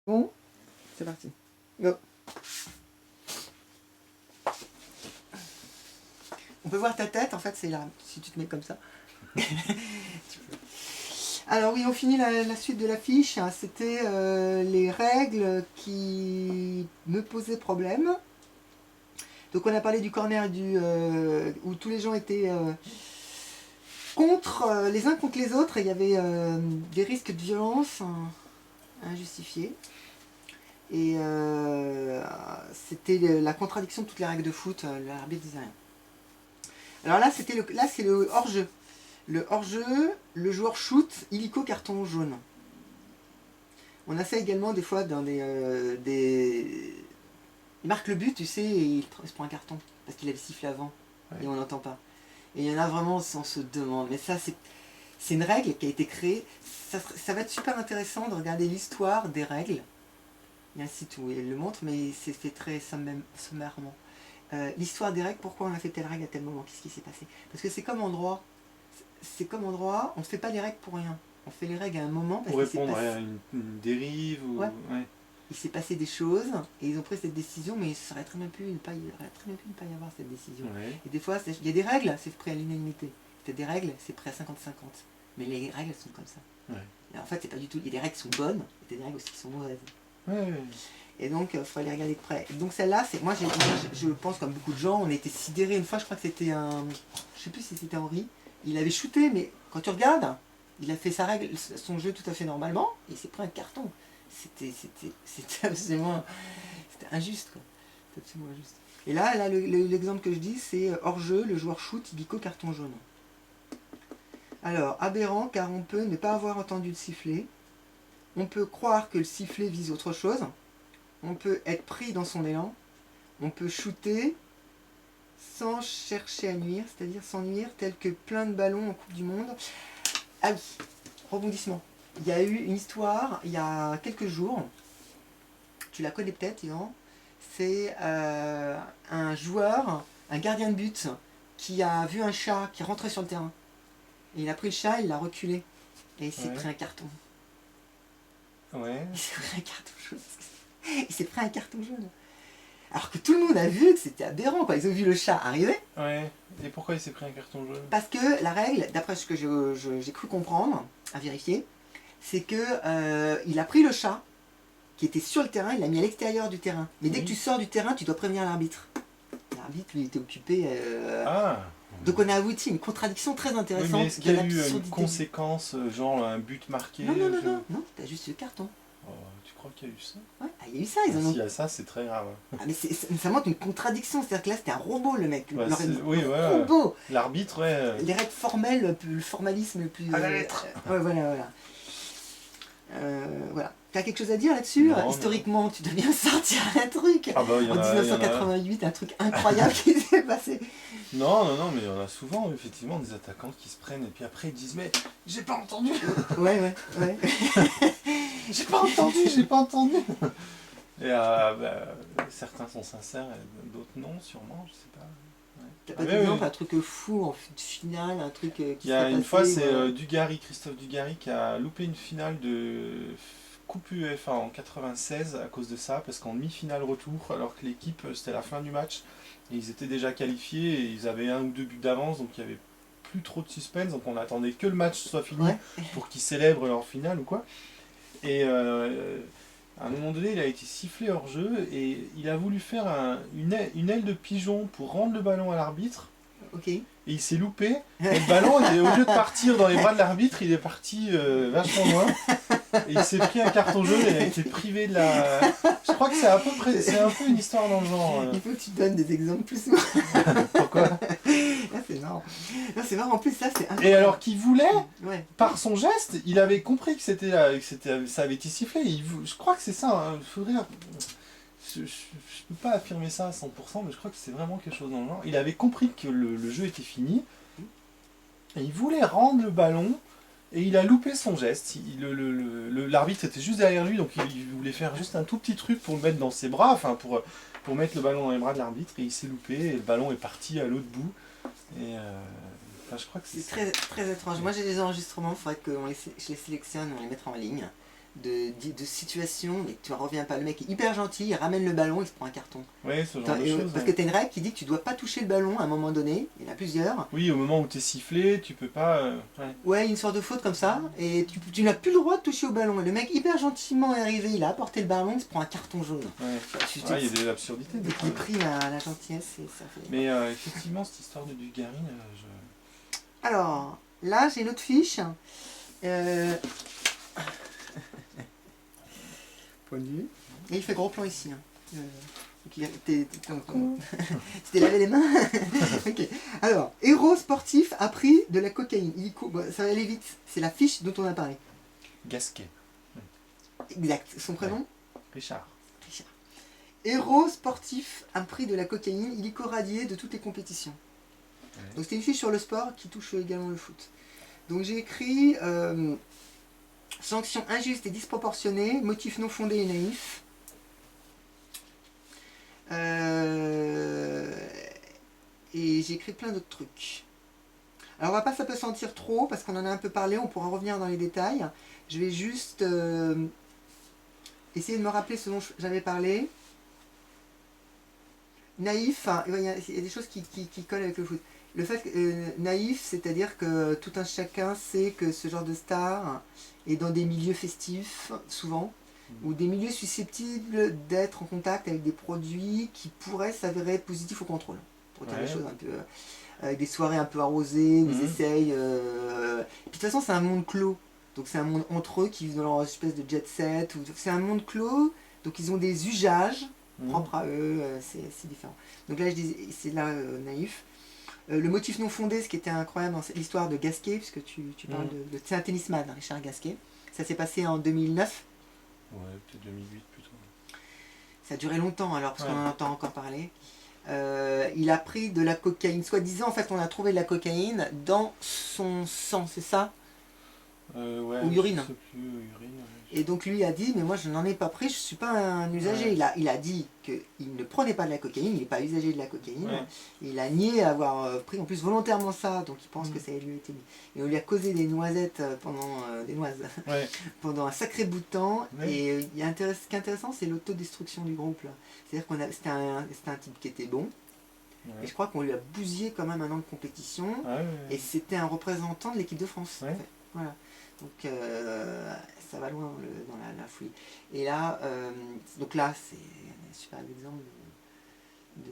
Bon, c'est parti. Go. On peut voir ta tête, en fait, c'est là, si tu te mets comme ça. Alors oui, on finit la suite de l'affiche. C'était les règles qui me posaient problème. Donc on a parlé du corner où tous les gens étaient les uns contre les autres. Et il y avait des risques de violence injustifiés. Et c'était la contradiction de toutes les règles de foot. L'arbitre disait rien. Alors là, c'est le hors-jeu. Le hors-jeu, le joueur shoot, illico carton jaune. On a ça également des fois dans des... Il marque le but, tu sais, et il se prend un carton. Parce qu'il avait sifflé avant. Ouais. Et on n'entend pas. Et il y en a vraiment, on se demande. Mais ça, c'est une règle qui a été créée. Ça va être super intéressant de regarder l'histoire des règles. Il y a un site où il le montre, mais c'est fait très sommairement. L'histoire des règles, pourquoi on a fait telle règle à tel moment, qu'est-ce qui s'est passé? Parce que c'est comme en droit. C'est comme en droit, on ne fait pas les règles pour rien. On fait les règles à un moment parce pour répondre à une dérive ou... Ouais. Ouais. Il s'est passé des choses et ils ont pris cette décision, mais il aurait très bien pu ne pas y avoir cette décision. Ouais. Et des fois, il y a des règles, c'est pris à l'unanimité. Il y a des règles, c'est pris à 50-50. Mais les règles sont comme ça. Ouais. Et en fait, c'est pas du tout. Il y a des règles qui sont bonnes, et des règles aussi qui sont mauvaises. Ouais. Et donc, il faut les regarder de près. Et donc celle-là, moi, je pense, comme beaucoup de gens, on était sidérés. Une fois, je crois que c'était je sais plus si c'était Henri. Il avait shooté, mais quand tu regardes, il a fait son jeu tout à fait normalement, et il s'est pris un carton. C'était absolument... C'était injuste, quoi. C'était absolument injuste. Et là l'exemple que je dis, c'est hors-jeu, le joueur shoot, illico, carton jaune. Alors, aberrant, car on peut ne pas avoir entendu le sifflet. On peut croire que le sifflet vise autre chose. On peut être pris dans son élan. On peut shooter sans chercher à nuire, c'est-à-dire sans nuire, tel que plein de ballons en Coupe du Monde. Ah oui, rebondissement. Il y a eu une histoire, il y a quelques jours, tu la connais peut-être, Yvan, c'est un joueur, un gardien de but, qui a vu un chat qui rentrait sur le terrain. Et il a pris le chat, il l'a reculé. Et il s'est pris un carton. Ouais. Il s'est pris un carton jaune. Il s'est pris un carton jaune. Alors que tout le monde a vu que c'était aberrant, quoi. Ils ont vu le chat arriver. Ouais. Et pourquoi il s'est pris un carton jaune? Parce que la règle, d'après ce que j'ai cru comprendre, à vérifier, c'est que il a pris le chat qui était sur le terrain, il l'a mis à l'extérieur du terrain. Mais dès que tu sors du terrain, tu dois prévenir l'arbitre. L'arbitre, lui, était occupé. Donc on a abouti à une contradiction très intéressante. Oui, mais est-ce qu'il y a eu une conséquence, genre un but marqué? Non, t'as juste le carton. Tu crois qu'il y a eu ça? Ouais, il y a eu ça. S'il y a ça, c'est très grave. Ah, mais ça montre une contradiction, c'est-à-dire que là c'était un robot le mec. Bah, robot. L'arbitre, Les règles formelles, le formalisme le plus... À la lettre. Voilà. Voilà. T'as quelque chose à dire là-dessus? Historiquement, tu dois bien sortir un truc. Ah bah, en 1988, un truc incroyable qui s'est passé. Non, mais il y en a souvent, effectivement, des attaquants qui se prennent et puis après ils disent mais j'ai pas entendu. Ouais. J'ai pas entendu. Et certains sont sincères et d'autres non, sûrement, je sais pas. T'as pas d'exemple, un truc fou en finale, un truc qui il y a une fois, c'est Christophe Dugarry qui a loupé une finale de Coupe UEFA en 96 à cause de ça, parce qu'en demi-finale retour, alors que l'équipe, c'était la fin du match, et ils étaient déjà qualifiés et ils avaient 1 ou 2 buts d'avance, donc il n'y avait plus trop de suspense, donc on attendait que le match soit fini pour qu'ils célèbrent leur finale ou quoi. Et à un moment donné, il a été sifflé hors jeu et il a voulu faire une aile de pigeon pour rendre le ballon à l'arbitre. Ok. Et il s'est loupé. Et le ballon, au lieu de partir dans les bras de l'arbitre, il est parti vachement loin. Et il s'est pris un carton jaune et il a été privé de la... Je crois que c'est un peu une histoire dans le genre. Il faut que tu donnes des exemples plus souvent. Pourquoi? Là, c'est marrant. Là, c'est marrant. En plus, ça, c'est incroyable. Et alors qu'il voulait, par son geste, il avait compris que ça avait été sifflé. Je crois que c'est ça. Hein. Faudrait... Je ne peux pas affirmer ça à 100%, mais je crois que c'est vraiment quelque chose dans le genre. Il avait compris que le jeu était fini, et il voulait rendre le ballon, et il a loupé son geste. L'arbitre était juste derrière lui, donc il voulait faire juste un tout petit truc pour le mettre dans ses bras, enfin pour mettre le ballon dans les bras de l'arbitre, et il s'est loupé, et le ballon est parti à l'autre bout. Et je crois que c'est très, très étrange. Moi j'ai des enregistrements, il faudrait que je les sélectionne, on les mettra en ligne. de situations, mais tu ne reviens pas. Le mec est hyper gentil, il ramène le ballon, il se prend un carton. Oui, ce genre de choses. Parce que tu as une règle qui dit que tu ne dois pas toucher le ballon à un moment donné, il y en a plusieurs. Oui, au moment où tu es sifflé, tu peux pas... Ouais, une sorte de faute comme ça, et tu n'as plus le droit de toucher au ballon. Et le mec hyper gentiment est arrivé, il a apporté le ballon, il se prend un carton jaune. Ouais, il y a des absurdités. Dès qu'il est pris à la gentillesse, ça fait... Mais effectivement, cette histoire de Dugarine, Alors, là j'ai une autre fiche. Point de vue. Et il fait gros plan ici. Hein. C'était laver les mains. Ok. Alors, héros sportif a pris de la cocaïne. Ça va aller vite. C'est la fiche dont on a parlé. Gasquet. Exact. Son prénom Richard. Héros sportif a pris de la cocaïne. Il est corradié de toutes les compétitions. Ouais. Donc, c'est une fiche sur le sport qui touche également le foot. Donc, j'ai écrit sanction injuste et disproportionnée, motif non fondé et naïf. Et j'ai écrit plein d'autres trucs. Alors on va pas s'apesantir trop parce qu'on en a un peu parlé, on pourra revenir dans les détails. Je vais juste essayer de me rappeler ce dont j'avais parlé. Naïf, il y a des choses qui collent avec le foot. Le fait que naïf, c'est-à-dire que tout un chacun sait que ce genre de star est dans des milieux festifs, souvent, ou des milieux susceptibles d'être en contact avec des produits qui pourraient s'avérer positifs au contrôle. Pour dire les choses un peu... avec des soirées un peu arrosées, où ils essayent... Et puis de toute façon, c'est un monde clos. Donc c'est un monde entre eux qui vivent dans leur espèce de jet set. C'est un monde clos, donc ils ont des usages propres à eux, c'est différent. Donc là, je disais, c'est là naïf. Le motif non fondé, ce qui était incroyable dans l'histoire de Gasquet, puisque tu parles de... C'est un tennisman, Richard Gasquet. Ça s'est passé en 2009. Ouais, peut-être 2008 plutôt. Ça a duré longtemps alors, parce qu'on en entend encore parler. Il a pris de la cocaïne. Soi-disant, en fait, on a trouvé de la cocaïne dans son sang, c'est ça? Ou urine. Et donc lui a dit, mais moi je n'en ai pas pris, je ne suis pas un usager. Il a dit qu'il ne prenait pas de la cocaïne, il n'est pas usager de la cocaïne. Il a nié avoir pris en plus volontairement ça, donc il pense que ça lui a été mis. Et on lui a causé des noisettes pendant un sacré bout de temps. Et ce qui est intéressant, c'est l'autodestruction du groupe. C'est-à-dire que c'était un type qui était bon. Et je crois qu'on lui a bousillé quand même un an de compétition. Et c'était un représentant de l'équipe de France. En fait. Voilà. Donc ça va loin dans la folie. Et là, donc là, c'est un super exemple de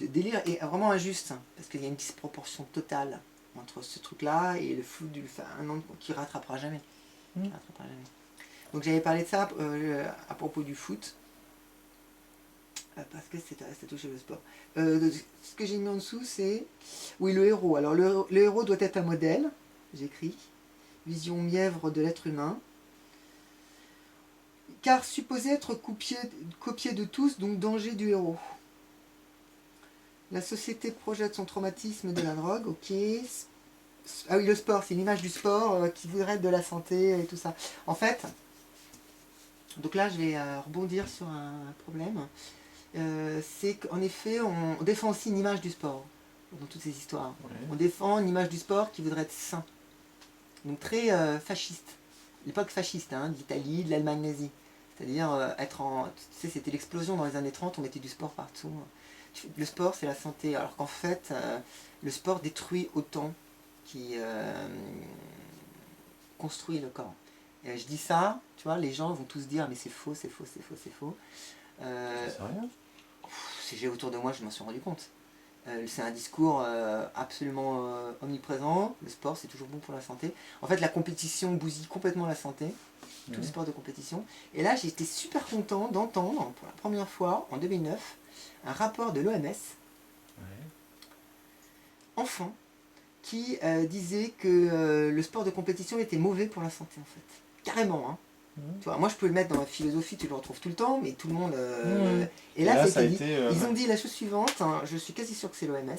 délire et vraiment injuste, hein, parce qu'il y a une disproportion totale entre ce truc-là et le flou un an qui rattrapera jamais. Donc j'avais parlé de ça à propos du foot. Parce que ça touche le sport. Ce que j'ai mis en dessous, c'est... Oui, le héros. Alors, le héros doit être un modèle, j'écris. Vision mièvre de l'être humain. Car supposé être copié de tous, donc danger du héros. La société projette son traumatisme de la drogue, ok. Ah oui, le sport, c'est l'image du sport qui voudrait de la santé et tout ça. En fait, donc là, je vais rebondir sur un problème. C'est qu'en effet, on défend aussi une image du sport dans toutes ces histoires. On défend une image du sport qui voudrait être sain. Donc très fasciste. L'époque fasciste, hein, d'Italie, de l'Allemagne nazie. C'est-à-dire être en... Tu sais, c'était l'explosion dans les années 30, on mettait du sport partout. Le sport, c'est la santé. Alors qu'en fait, le sport détruit autant qu'il construit le corps. Et je dis ça, tu vois, les gens vont tous dire, mais c'est faux, c'est faux, c'est faux, c'est faux. C'est rien. Si j'ai autour de moi, je m'en suis rendu compte. C'est un discours absolument omniprésent. Le sport, c'est toujours bon pour la santé. En fait, la compétition bousille complètement la santé. Tous les sports de compétition. Et là, j'ai été super content d'entendre, pour la première fois, en 2009, un rapport de l'OMS, enfant, qui disait que le sport de compétition était mauvais pour la santé, en fait. Carrément, hein. Tu vois, moi je peux le mettre dans ma philosophie, tu le retrouves tout le temps, mais tout le monde... Et là, ça a été dit. Ils ont dit la chose suivante, hein, je suis quasi sûr que c'est l'OMS.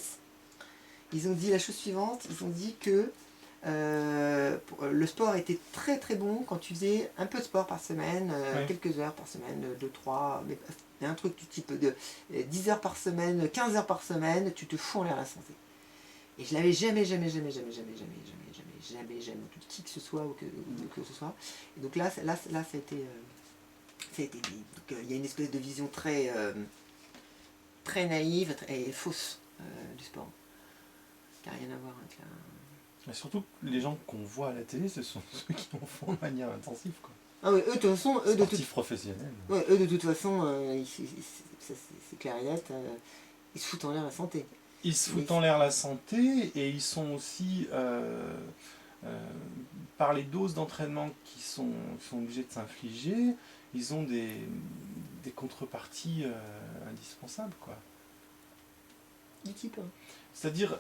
Ils ont dit la chose suivante, ils ont dit que le sport était très très bon quand tu faisais un peu de sport par semaine, quelques heures par semaine, 2, 3, mais un truc du type de 10 heures par semaine, 15 heures par semaine, tu te fous en l'air la santé. Et je l'avais jamais jamais qui que ce soit ou que ce soit. Et donc là ça a été dit. Donc il y a une espèce de vision très naïve et fausse du sport, qui n'a rien à voir avec la... Mais surtout, les gens qu'on voit à la télé, ce sont ceux qui en font de manière intensive, quoi. Ah oui, eux de toute façon, professionnels. Ouais, eux de toute façon, c'est clair et net, ils se foutent en l'air la santé. Ils se foutent en l'air la santé et ils sont aussi, par les doses d'entraînement qu'ils sont obligés de s'infliger, ils ont des contreparties indispensables, quoi. Du type. C'est-à-dire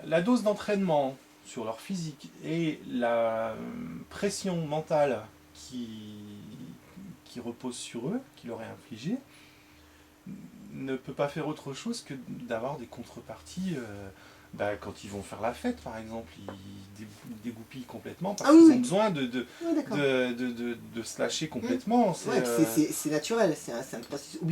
la dose d'entraînement sur leur physique et la pression mentale qui repose sur eux, qui leur est infligée, ne peut pas faire autre chose que d'avoir des contreparties. Quand ils vont faire la fête, par exemple, ils dégoupillent complètement parce qu'ils ont besoin de se lâcher complètement. C'est naturel, c'est un processus.